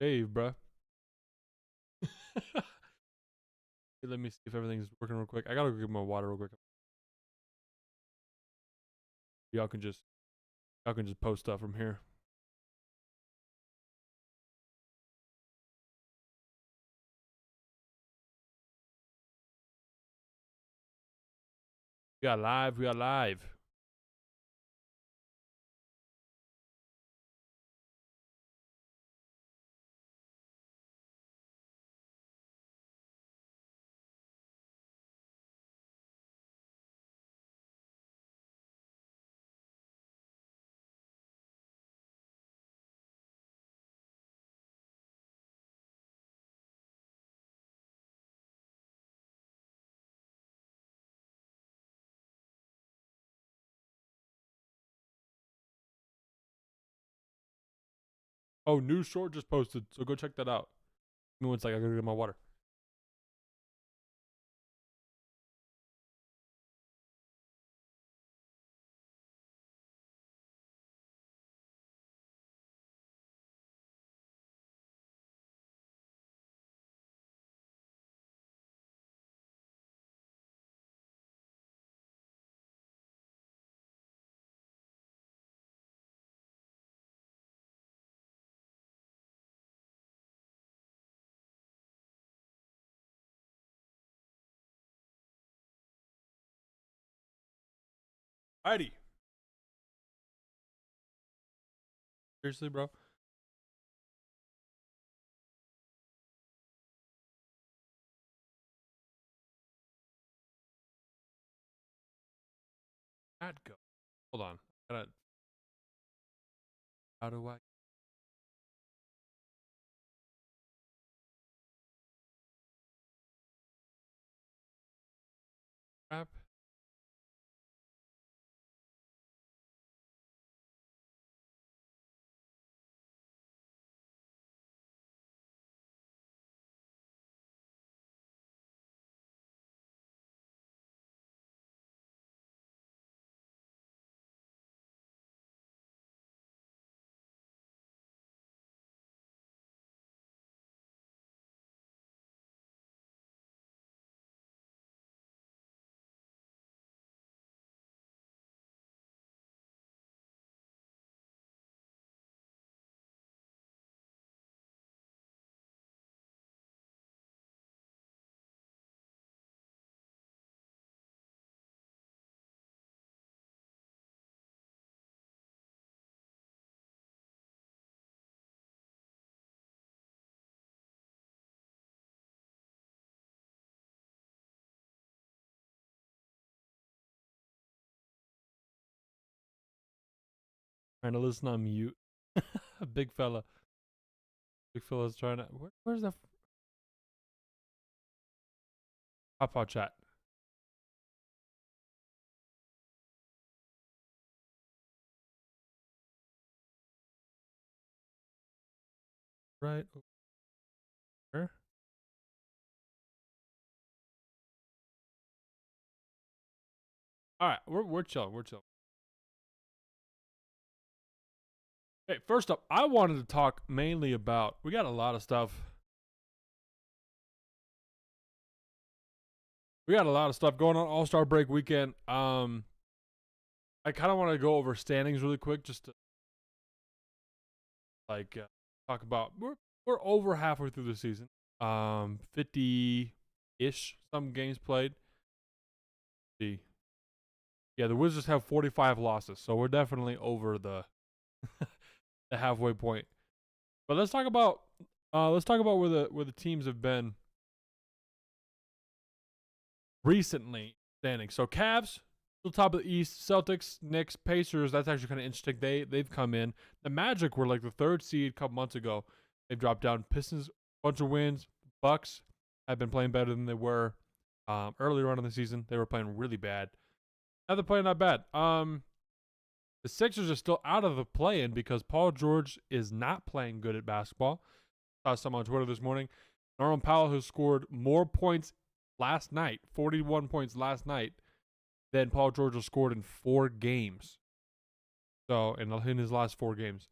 Dave, bruh. Let me see if everything's working real quick. I gotta go get my water real quick. Y'all can just post stuff from here. We got live. We got live. Oh, new short just posted, so go check that out. Give me one second. I gotta get my water. Alrighty. Seriously, bro. Not go. Hold on. How do I? Crap. Trying to listen on mute. Big fella. Big fella's trying to. Where's that? Hop out chat. Right over. All right, we're chilling. We're chilling. Hey, first up, I wanted to talk mainly about. We got a lot of stuff. We got a lot of stuff going on All-Star break weekend. I kind of want to go over standings really quick, just to talk about. We're over halfway through the season. 50-ish some games played. Let's see, yeah, the Wizards have 45 losses, so we're definitely over the the halfway point. But let's talk about where the teams have been recently standing. So Cavs still top of the East. Celtics, Knicks, Pacers. That's actually kind of interesting. They've come in. The Magic were like the 3rd seed a couple months ago. They've dropped down. Pistons, bunch of wins. Bucks have been playing better than they were earlier on in the season. They were playing really bad. Now they're playing not bad. The Sixers are still out of the play-in because Paul George is not playing good at basketball. Saw some on Twitter this morning. Norman Powell, who scored more points last night, 41 points last night, than Paul George has scored in 4 games. So, in his last 4 games.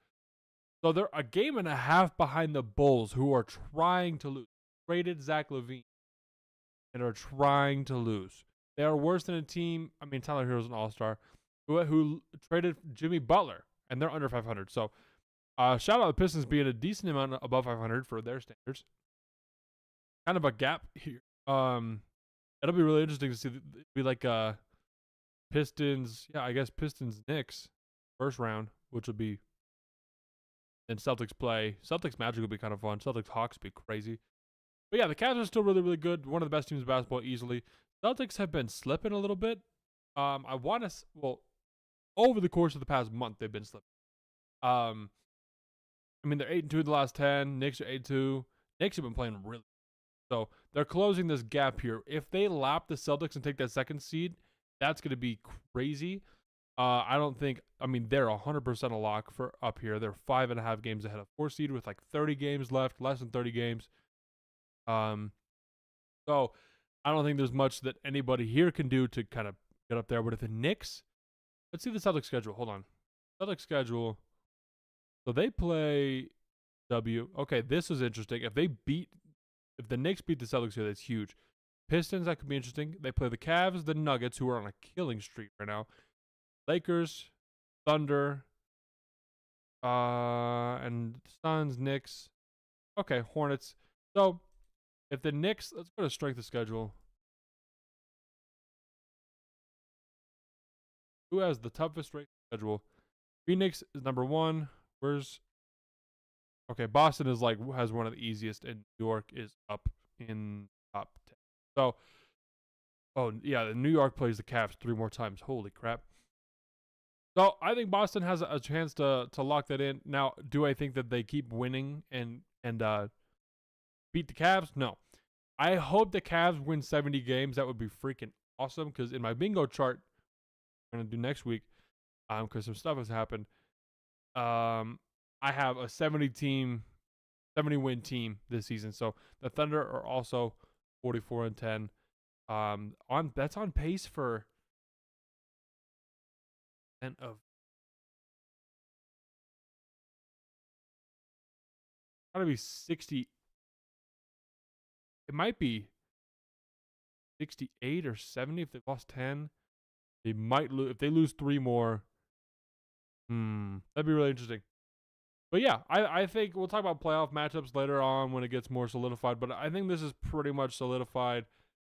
So they're a game and a half behind the Bulls, who are trying to lose. Traded Zach LaVine and are trying to lose. They are worse than a team. I mean, Tyler Hero's an all-star who traded Jimmy Butler, and they're under 500. So shout out the Pistons being a decent amount above 500 for their standards. Kind of a gap here. It'll be really interesting to see. It'll be like Pistons. Yeah, I guess Pistons Knicks first round, which will be. Then Celtics play. Celtics Magic will be kind of fun. Celtics Hawks will be crazy. But yeah, the Cavs are still really, really good. One of the best teams in basketball easily. Celtics have been slipping a little bit. I want to, over the course of the past month, they've been slipping. I mean, they're 8-2 in the last 10. Knicks are 8-2. Knicks have been playing really. So they're closing this gap here. If they lap the Celtics and take that second seed, that's going to be crazy. I don't think, I mean, they're 100% a lock for up here. They're 5.5 games ahead of 4 seed with like 30 games left, less than 30 games. So I don't think there's much that anybody here can do to kind of get up there. But if the Knicks, let's see the Celtics schedule. Hold on. Celtics schedule. So they play Okay, this is interesting. If the Knicks beat the Celtics here, that's huge. Pistons, that could be interesting. They play the Cavs, the Nuggets, who are on a killing streak right now. Lakers, Thunder, and Suns, Knicks. Okay, Hornets. So if the Knicks, let's go to strength of schedule. Who has the toughest strength of schedule? Phoenix is number 1. Okay, Boston is has one of the easiest, and New York is up in top 10. So, the New York plays the Cavs 3 more times. Holy crap. So I think Boston has a chance to lock that in. Now, do I think that they keep winning and beat the Cavs? No. I hope the Cavs win 70 games. That would be freaking awesome, because in my bingo chart I'm going to do next week, because some stuff has happened, I have a 70-win team this season. So the Thunder are also 44-10. That's on pace for gotta be 60. It might be 68 or 70 if they lost 10. They might lose if they lose 3 more. That'd be really interesting. But yeah, I think we'll talk about playoff matchups later on when it gets more solidified. But I think this is pretty much solidified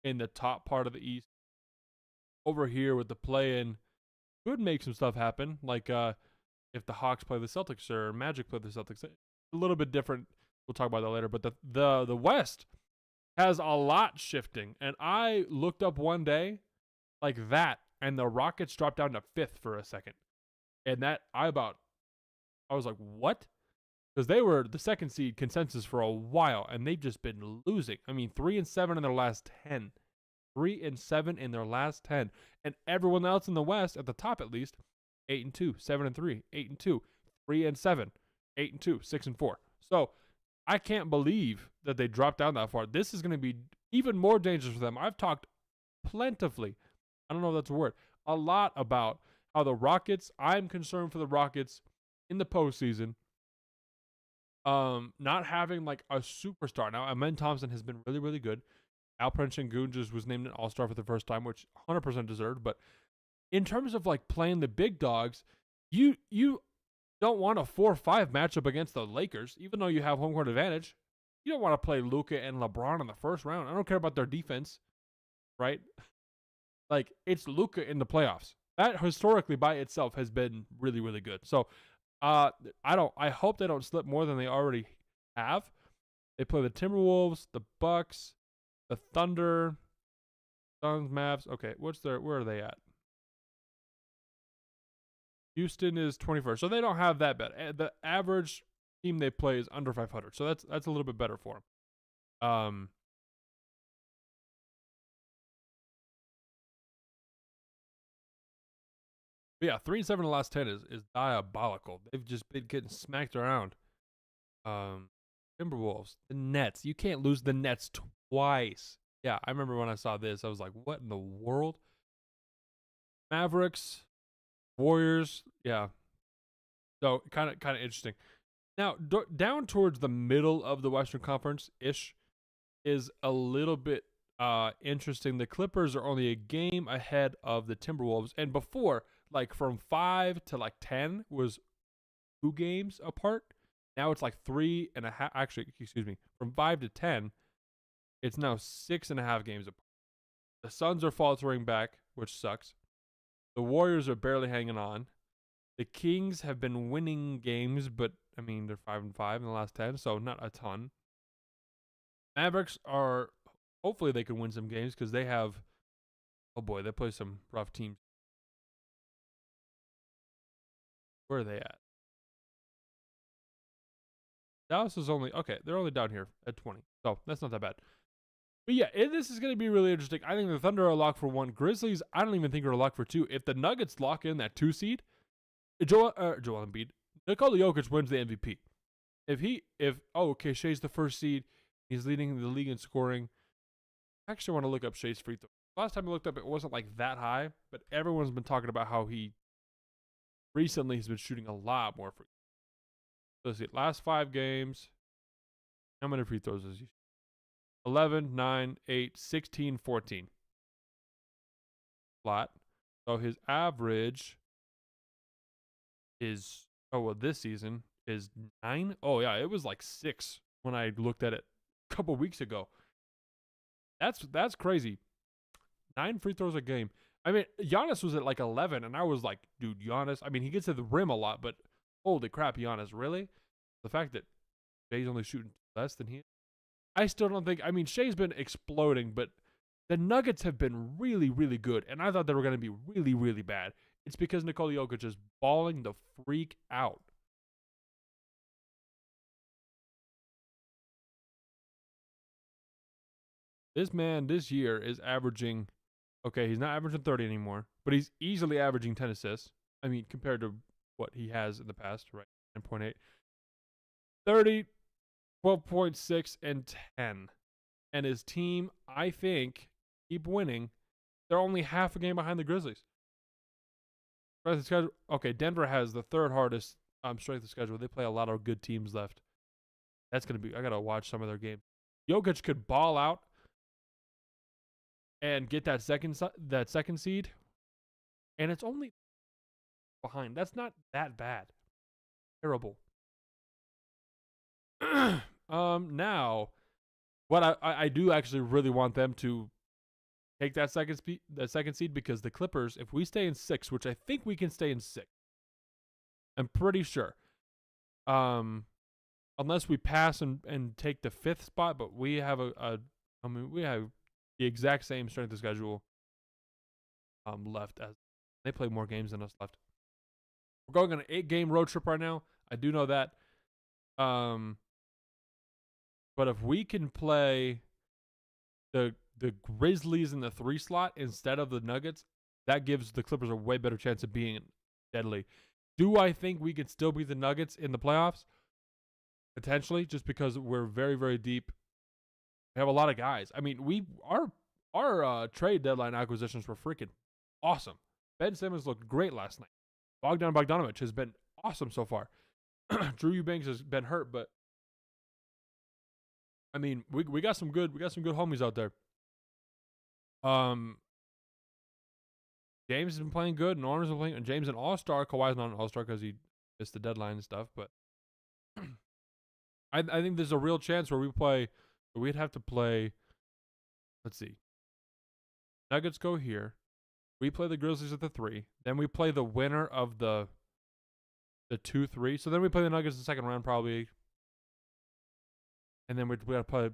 in the top part of the East. Over here with the play-in, could make some stuff happen. Like if the Hawks play the Celtics or Magic play the Celtics, a little bit different. We'll talk about that later. But the West has a lot shifting. And I looked up one day like that, and the Rockets dropped down to 5th for a second. And that I was like, what? Because they were the second seed consensus for a while, and they've just been losing. I mean, 3-7 in their last 10. 3-7 in their last 10. And everyone else in the West, at the top at least, 8-2, 7-3, 8-2, 3-7, 8-2, 6-4. So I can't believe that they dropped down that far. This is going to be even more dangerous for them. I've talked plentifully, I don't know if that's a word, a lot about how the Rockets, I'm concerned for the Rockets in the postseason, not having like a superstar. Now, Amen Thompson has been really, really good. Alperen Sengun just was named an all-star for the first time, which 100% deserved. But in terms of like playing the big dogs, you don't want a 4-5 matchup against the Lakers, even though you have home court advantage. You don't want to play Luka and LeBron in the first round. I don't care about their defense, right? Like, it's Luka in the playoffs. That historically by itself has been really, really good. So I hope they don't slip more than they already have. They play the Timberwolves, the Bucks, the Thunder, Suns, Mavs. Okay, where are they at? Houston is 21st. So they don't have that bad. The average team they play is under 500. So that's a little bit better for them. But yeah, 3-7 in the last 10 is diabolical. They've just been getting smacked around. Timberwolves, the Nets. You can't lose the Nets twice. Yeah, I remember when I saw this, I was like, what in the world? Mavericks, Warriors, yeah. So kind of interesting. Now, down towards the middle of the Western Conference ish is a little bit interesting. The Clippers are only a game ahead of the Timberwolves, and before, like from 5 to like 10 was 2 games apart. Now it's like 3.5. Actually, excuse me, from 5 to 10, it's now 6.5 games apart. The Suns are faltering back, which sucks. The Warriors are barely hanging on. The Kings have been winning games, but I mean they're 5-5 in the last 10, so not a ton. Mavericks are hopefully they can win some games because they have. Oh boy, they play some rough teams. Where are they at? Dallas is only okay. They're only down here at 20, so that's not that bad. But yeah, this is going to be really interesting. I think the Thunder are a lock for 1. Grizzlies, I don't even think are a lock for 2. If the Nuggets lock in that 2 seed, Joel Embiid, Nikola Jokic wins the MVP. Shea's the first seed. He's leading the league in scoring. I actually want to look up Shea's free throw. Last time I looked up, it wasn't like that high, but everyone's been talking about how he recently has been shooting a lot more free throws. Let's see, last 5 games, how many free throws is he? 11, 9, 8, 16, 14. Flat. So his average is, this season is 9. Oh, yeah, it was like 6 when I looked at it a couple weeks ago. That's crazy. 9 free throws a game. I mean, Giannis was at like 11, and I was like, dude, Giannis. I mean, he gets to the rim a lot, but holy crap, Giannis, really? The fact that Shea's only shooting less than he is. I still don't think. I mean, Shea's been exploding, but the Nuggets have been really, really good, and I thought they were going to be really, really bad. It's because Nikola Jokic is balling the freak out. This man this year is averaging, okay, he's not averaging 30 anymore, but he's easily averaging 10 assists. I mean, compared to what he has in the past, right? 10.8. 30, 12.6, and 10. And his team, I think, keep winning. They're only half a game behind the Grizzlies. Strength of schedule. Okay, Denver has the 3rd hardest strength of schedule. They play a lot of good teams left. That's going to be, I got to watch some of their games. Jokic could ball out and get that second seed, and it's only behind. That's not that bad. Terrible. Now, what I do actually really want them to take that second seed, because the Clippers, if we stay in 6, which I think we can stay in 6, I'm pretty sure. Unless we pass and take the 5th spot, but we have we have the exact same strength of schedule left, as they play more games than us left. We're going on an 8-game road trip right now. I do know that. But if we can play the Grizzlies in the 3 slot instead of the Nuggets, that gives the Clippers a way better chance of being deadly. Do I think we could still beat the Nuggets in the playoffs? Potentially, just because we're very, very deep. We have a lot of guys. I mean, our trade deadline acquisitions were freaking awesome. Ben Simmons looked great last night. Bogdan Bogdanovic has been awesome so far. Drew Eubanks has been hurt, but I mean, we got some good homies out there. James has been playing good. Norman's been playing. And James an all-star. Kawhi's not an all-star because he missed the deadline and stuff. But I think there's a real chance where we'd have to play. Let's see. Nuggets go here. We play the Grizzlies at the 3. Then we play the winner of the 2-3. So then we play the Nuggets in the second round probably. And then we got to play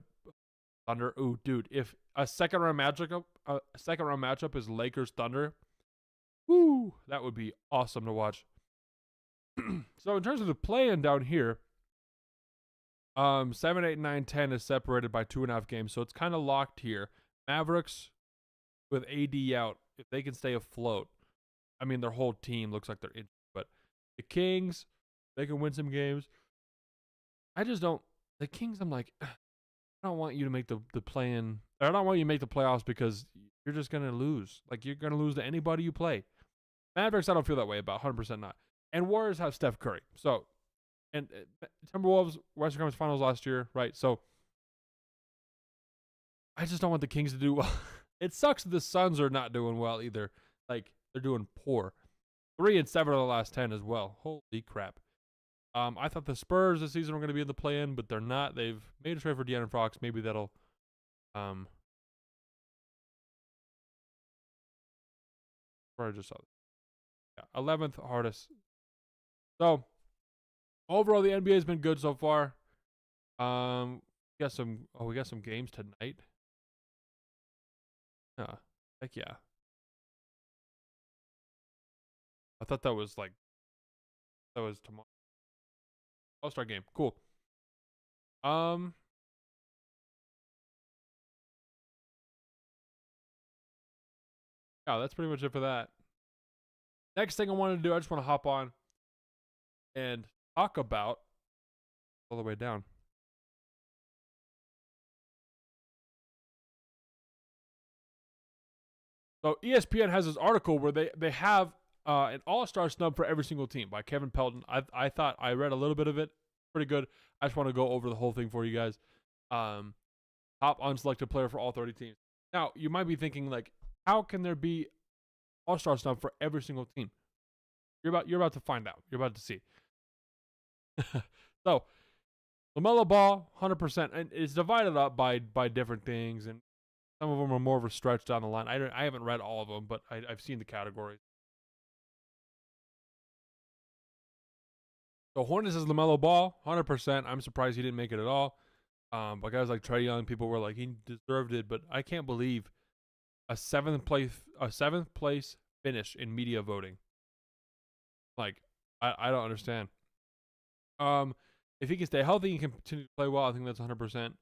Thunder. Ooh, dude, if a second round matchup is Lakers Thunder, woo, that would be awesome to watch. So in terms of the play-in down here, 7, 8, 9, 10 is separated by 2.5 games, so it's kind of locked here. Mavericks with AD out, if they can stay afloat, I mean their whole team looks like they're in, but the Kings, they can win some games. I just don't. The Kings, I'm like, I don't want you to make the play-in. I don't want you to make the playoffs because you're just going to lose. Like, you're going to lose to anybody you play. Mavericks, I don't feel that way about. 100% not. And Warriors have Steph Curry. So, And Timberwolves, Western Conference Finals last year, right? So I just don't want the Kings to do well. It sucks that the Suns are not doing well either. Like, they're doing poor. 3-7 of the last 10 as well. Holy crap. I thought the Spurs this season were going to be in the play-in, but they're not. They've made a trade for De'Aaron Fox. Maybe that'll where I just saw it. Yeah, 11th hardest. So overall, the NBA has been good so far. We got some games tonight. Heck yeah. I thought that was tomorrow. All-Star game. Cool. Yeah, that's pretty much it for that. Next thing I want to do, I just want to hop on and talk about all the way down. So ESPN has this article where they have an all-star snub for every single team by Kevin Pelton. I thought I read a little bit of it. Pretty good. I just want to go over the whole thing for you guys. Top unselected player for all 30 teams. Now, you might be thinking, like, how can there be all-star snub for every single team? You're about to find out. You're about to see. So, LaMelo Ball, 100%, and it's divided up by different things, and some of them are more of a stretch down the line. I haven't read all of them, but I've seen the categories. So Hornets is LaMelo Ball, 100%. I'm surprised he didn't make it at all. But guys like Trae Young, people were like, he deserved it, but I can't believe a seventh place finish in media voting. Like, I don't understand. If he can stay healthy and continue to play well, I think that's 100%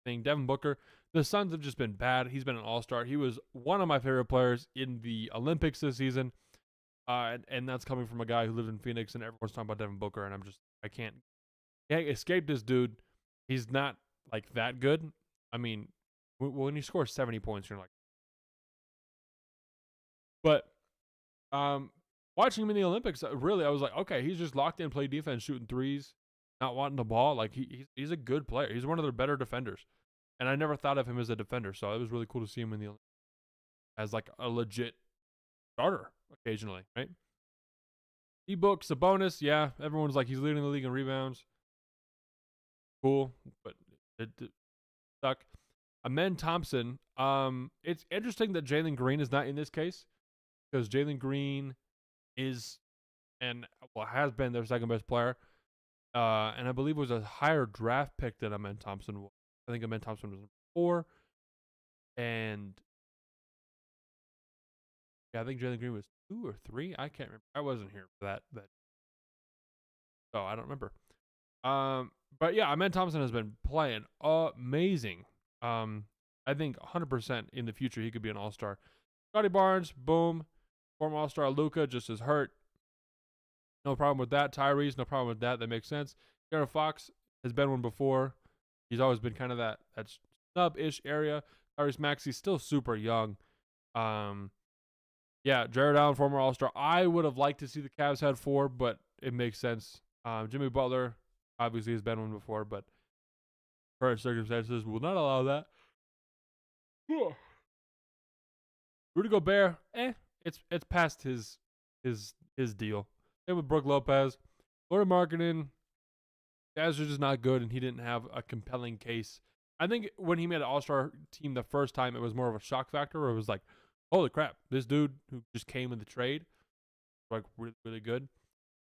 thing. Devin Booker, the Suns have just been bad. He's been an all-star. He was one of my favorite players in the Olympics this season. And that's coming from a guy who lives in Phoenix, and everyone's talking about Devin Booker, and I can't escape this dude. He's not like that good. I mean, when you score 70 points, you're like, but watching him in the Olympics, really, I was like, okay, he's just locked in, play defense, shooting threes, not wanting the ball. Like he's a good player. He's one of their better defenders, and I never thought of him as a defender, so it was really cool to see him in the Olympics as like a legit starter occasionally, right? E-Book, Sabonis, yeah, everyone's like he's leading the league in rebounds. Cool, but it suck. Amen Thompson. It's interesting that Jalen Green is not in this case because Jalen Green is has been their second best player, and I believe was a higher draft pick than Amen Thompson was. I think Amen Thompson was number 4, and yeah, I think Jalen Green was 2 or 3. I can't remember. I wasn't here for that, so I don't remember. But yeah, Amen Thompson has been playing amazing. I think 100% in the future he could be an all-star. Scotty Barnes, boom. Former all-star Luka just is hurt. No problem with that. Tyrese, no problem with that. That makes sense. De'Aaron Fox has been one before. He's always been kind of that snub-ish area. Tyrese Maxey's still super young. Yeah, Jared Allen, former all-star. I would have liked to see the Cavs had 4, but it makes sense. Jimmy Butler, obviously, has been one before, but current circumstances will not allow that. Rudy Gobert, it's past his deal. Same with Brook Lopez. Lauri Markkanen, guys are just not good, and he didn't have a compelling case. I think when he made an all-star team the first time, it was more of a shock factor, where it was like, holy crap, this dude who just came in the trade, like really, really good.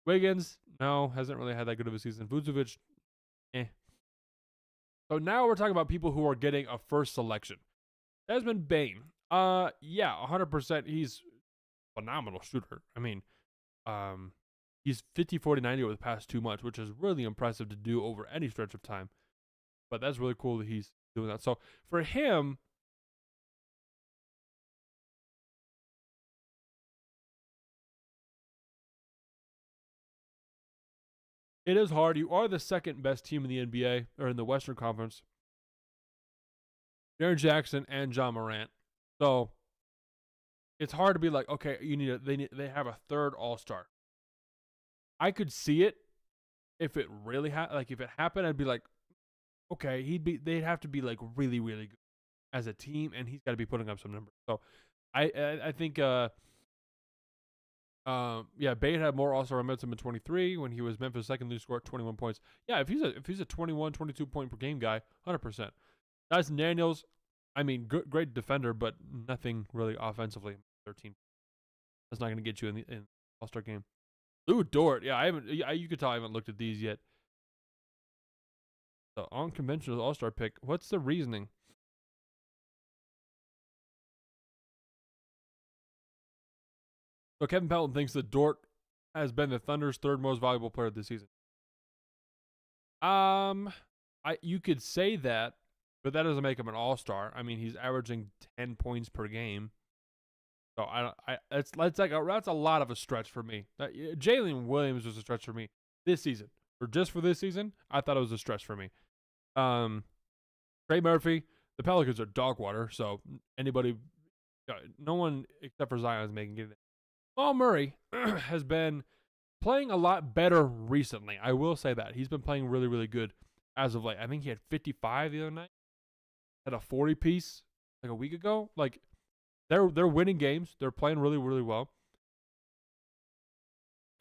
Wiggins, no, hasn't really had that good of a season. Vucevic, So now we're talking about people who are getting a first selection. Desmond Bane, yeah, 100%. He's a phenomenal shooter. I mean, he's 50, 40, 90 over the past 2 months, which is really impressive to do over any stretch of time. But that's really cool that he's doing that. So for him, it is hard. You are the second best team in the NBA or in the Western Conference. Jaren Jackson and John Morant. So it's hard to be like, okay, they have a third all-star. I could see it if it really if it happened, I'd be like, okay, they'd have to be like really, really good as a team, and he's got to be putting up some numbers. So I think yeah, Bane had more All-Star momentum in 23 when he was Memphis' second leading scorer at 21 points. Yeah, if he's a 21, 22 point per game guy, 100%. Dyson Daniels, I mean, great defender, but nothing really offensively. 13. That's not going to get you in the All-Star game. Lou Dort, yeah, you could tell I haven't looked at these yet. The unconventional All-Star pick. What's the reasoning? So Kevin Pelton thinks that Dort has been the Thunder's third most valuable player this season. You could say that, but that doesn't make him an All-Star. I mean, he's averaging 10 points per game. So that's a lot of a stretch for me. Jalen Williams was a stretch for me this season, or just for this season. I thought it was a stretch for me. Trey Murphy, the Pelicans are dog water, so no one except for Zion is making it. Jamal Murray has been playing a lot better recently. I will say that he's been playing really, really good as of late. I think he had 55 the other night. Had a 40 piece like a week ago. Like they're winning games. They're playing really, really well.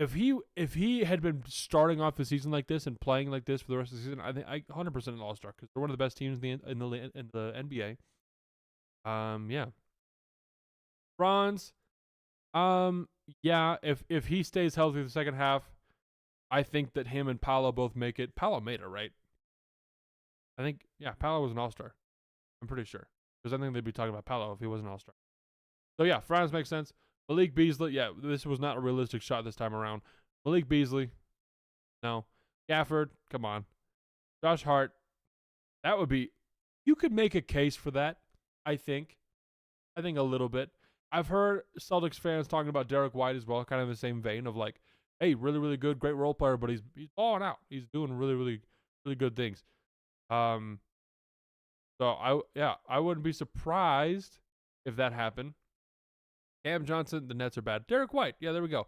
If he had been starting off the season like this and playing like this for the rest of the season, I think 100% an All-Star because they're one of the best teams in the NBA. Yeah. Bronze. Yeah. If he stays healthy the second half, I think that him and Paolo both make it. Paolo made it, right? I think Paolo was an All-Star. I'm pretty sure because I think they'd be talking about Paolo if he was an All-Star. So yeah, Franz makes sense. Malik Beasley, yeah, this was not a realistic shot this time around. Malik Beasley, no. Gafford, come on. Josh Hart, that would be, you could make a case for that, I think. I think a little bit. I've heard Celtics fans talking about Derek White as well, kind of in the same vein of like, hey, really, really good, great role player, but he's balling out. He's doing really, really, really good things. So I wouldn't be surprised if that happened. Cam Johnson, the Nets are bad. Derek White, yeah, there we go.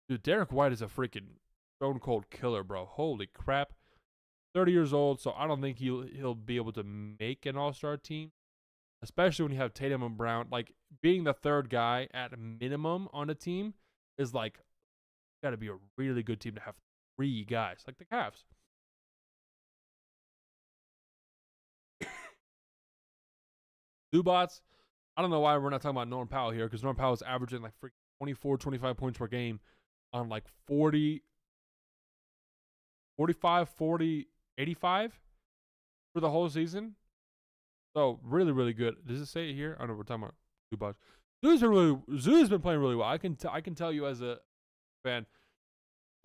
Dude, Derek White is a freaking stone cold killer, bro. Holy crap. 30 years old, so I don't think he'll be able to make an All-Star team, especially when you have Tatum and Brown. Like being the third guy at a minimum on a team is like got to be a really good team to have three guys like the Cavs. Zubats. I don't know why we're not talking about Norman Powell here because Norman Powell is averaging like 24, 25 points per game on like 40, 45, 40, 85 for the whole season. So really, really good. Does it say it here? I don't know. We're talking about Zubats. Zoo's been playing really well. I can tell you as a fan,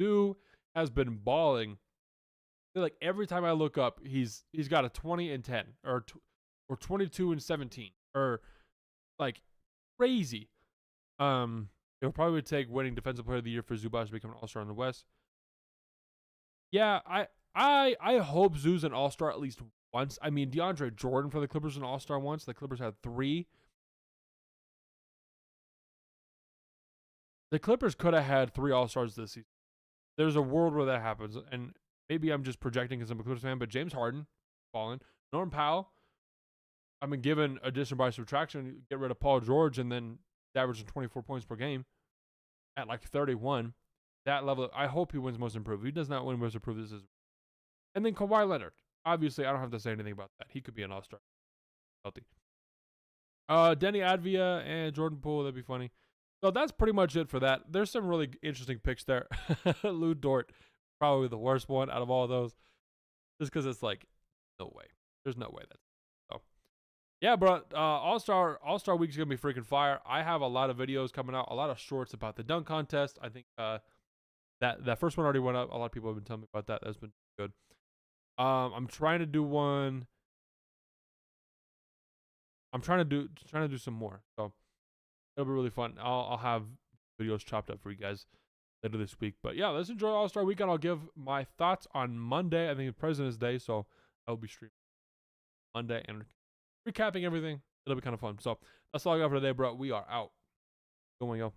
Zoo has been balling. I feel like every time I look up, he's got a 20 and 10 or 22 and 17 or like crazy. It'll probably take winning Defensive Player of the Year for Zubac to become an All-Star in the West. Yeah, I hope Zoo's an All-Star at least once. I mean, DeAndre Jordan for the Clippers was an All-Star once. The Clippers had 3. The Clippers could have had 3 All-Stars this season. There's a world where that happens, and maybe I'm just projecting because I'm a Clippers fan, but James Harden, fallen. Norman Powell, I mean, given addition by subtraction, get rid of Paul George and then averaging 24 points per game at like 31. That level, I hope he wins Most Improved. If he does not win Most Improved, this is. And then Kawhi Leonard. Obviously, I don't have to say anything about that. He could be an All-Star. Healthy. Denny Advia and Jordan Poole, that'd be funny. So that's pretty much it for that. There's some really interesting picks there. Lou Dort, probably the worst one out of all of those. Just because it's like, no way. There's no way that's so. Yeah, bro. All-Star Week is gonna be freaking fire. I have a lot of videos coming out, a lot of shorts about the dunk contest. I think that first one already went up. A lot of people have been telling me about that. That's been good. I'm trying to do one. I'm trying to do some more. So it'll be really fun. I'll have videos chopped up for you guys later this week. But yeah, let's enjoy All-Star Weekend. I'll give my thoughts on Monday. I think it's President's Day, so I'll be streaming Monday and recapping everything. It'll be kind of fun. So that's all I got for today, bro. We are out. Going, yo.